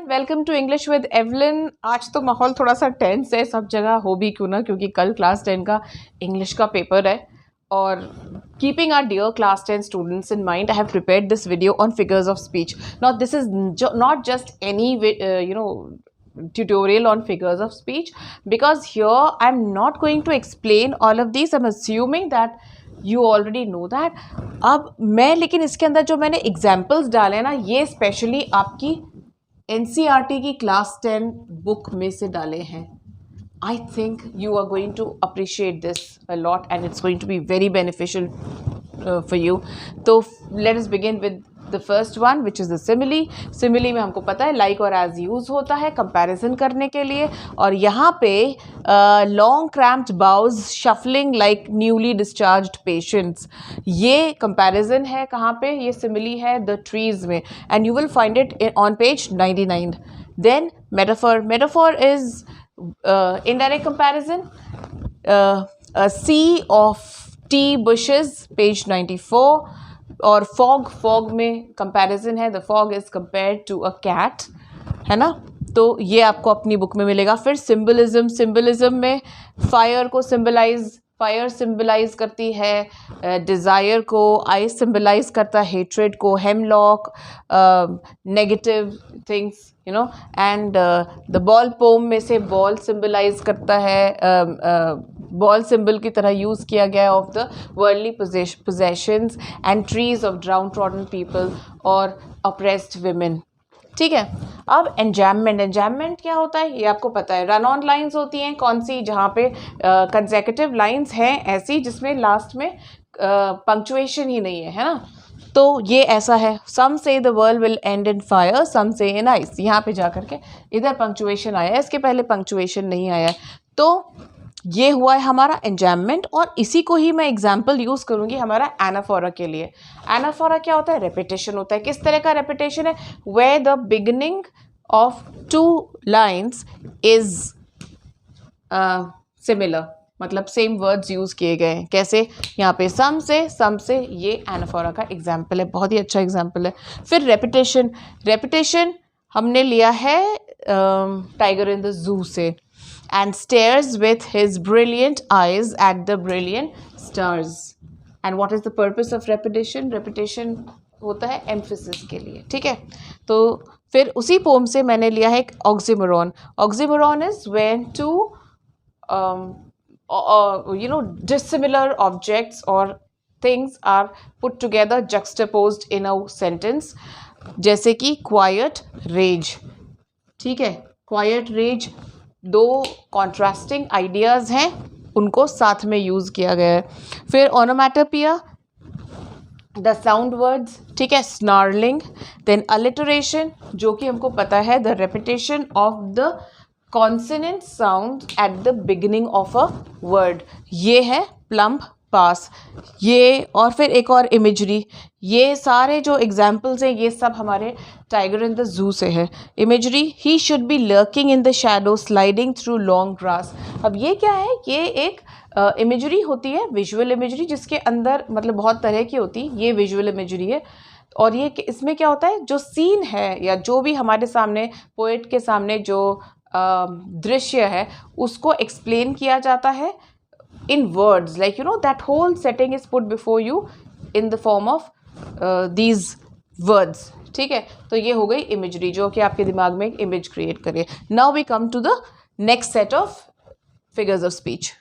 Welcome to English with Evelyn. आज तो माहौल थोड़ा सा टेंस है, सब जगह हो भी क्यों ना, क्योंकि कल क्लास 10 का इंग्लिश का पेपर है। और keeping our dear class 10 students in mind, I have prepared this video on figures of speech. Now this is not just any tutorial on figures of speech, because here I'm not going to explain all of these. I'm assuming that you already know that. अब मैं लेकिन इसके अंदर जो मैंने examples डाले हैं ना, ये स्पेशली आपकी NCERT की क्लास 10 बुक में से डाले हैं. I think you are going to appreciate this a lot and it's going to be very beneficial for you. So let us begin with the first one, which is the simile. Simile में हमको पता है like और as use होता है comparison करने के लिए. और यहाँ पे long cramped bows shuffling like newly discharged patients, ये comparison है कहाँ पे? ये simile है the trees में, and you will find it on page 99. Then metaphor. Metaphor is indirect comparison. A sea of tea bushes, page 94. और fog में comparison है, the fog is compared to a cat, है ना. तो ये आपको अपनी बुक में मिलेगा. फिर सिंबलिज्म में फायर सिंबलाइज करती है डिज़ायर को, आइस सिंबलाइज करता है हेट्रेड को, hemlock negative things, you know. And the ball poem में से बॉल सिंबलाइज करता है, बॉल सिंबल की तरह यूज़ किया गया of the worldly possessions and trees of down trodden people और ऑप्रेस्ड विमेन. ठीक है. अब एंजैममेंट क्या होता है ये आपको पता है. रन ऑन लाइन्स होती हैं कौन सी, जहाँ पे कंसेक्यूटिव लाइन्स हैं ऐसी जिसमें लास्ट में पंक्चुएशन ही नहीं है ना. तो ये ऐसा है. Some say the world will end in fire, some say in ice. यहाँ पे जा करके इधर पंक्चुएशन आया है, इसके पहले पंक्चुएशन नहीं आया है. तो ये हुआ है हमारा एंजैममेंट. और इसी को ही मैं एग्जाम्पल यूज़ करूँगी हमारा एनाफोरा के लिए. एनाफोरा क्या होता है? रेपिटेशन होता है. किस तरह का रेपिटेशन है? Where the beginning of two lines is similar, मतलब सेम वर्ड्स यूज़ किए गए हैं. कैसे? यहाँ पे सम से, ये एनाफोरा का एग्जाम्पल है, बहुत ही अच्छा एग्जाम्पल है. फिर रेपिटेशन हमने लिया है टाइगर इन द जू से. And stares with his brilliant eyes at the brilliant stars. And what is the purpose of repetition? Repetition होता है emphasis के लिए. ठीक है. तो फिर उसी पोम से मैंने लिया है एक oxymoron. Oxymoron is when two dissimilar objects or things are put together, juxtaposed in a sentence. जैसे कि quiet rage. ठीक है. quiet rage, दो कॉन्ट्रास्टिंग आइडियाज़ हैं, उनको साथ में यूज़ किया गया है. फिर ओनोमैटोपिया, द साउंड वर्ड्स. ठीक है. स्नार्लिंग. देन अलिटरेशन, जो कि हमको पता है the repetition of the consonant sound at the beginning of a word. ये है प्लम्प पास. ये और फिर एक और इमेजरी. ये सारे जो एग्जाम्पल्स हैं ये सब हमारे टाइगर इन द जू से है. Imagery, he should be lurking in the shadow sliding through long grass. अब ये क्या है? ये एक इमेजरी होती है, विजुअल इमेजरी, जिसके अंदर मतलब बहुत तरह की होती है. ये विजुअल इमेजरी है. और ये इसमें क्या होता है? जो सीन है या जो भी हमारे सामने पोएट के सामने जो दृश्य है उसको एक्सप्लेन किया जाता है in words, like that whole setting is put before you in the form of these words. ठीक है. तो ये हो गई इमेजरी, जो कि आपके दिमाग में एक इमेज क्रिएट करे. Now we come to the next set of figures of speech.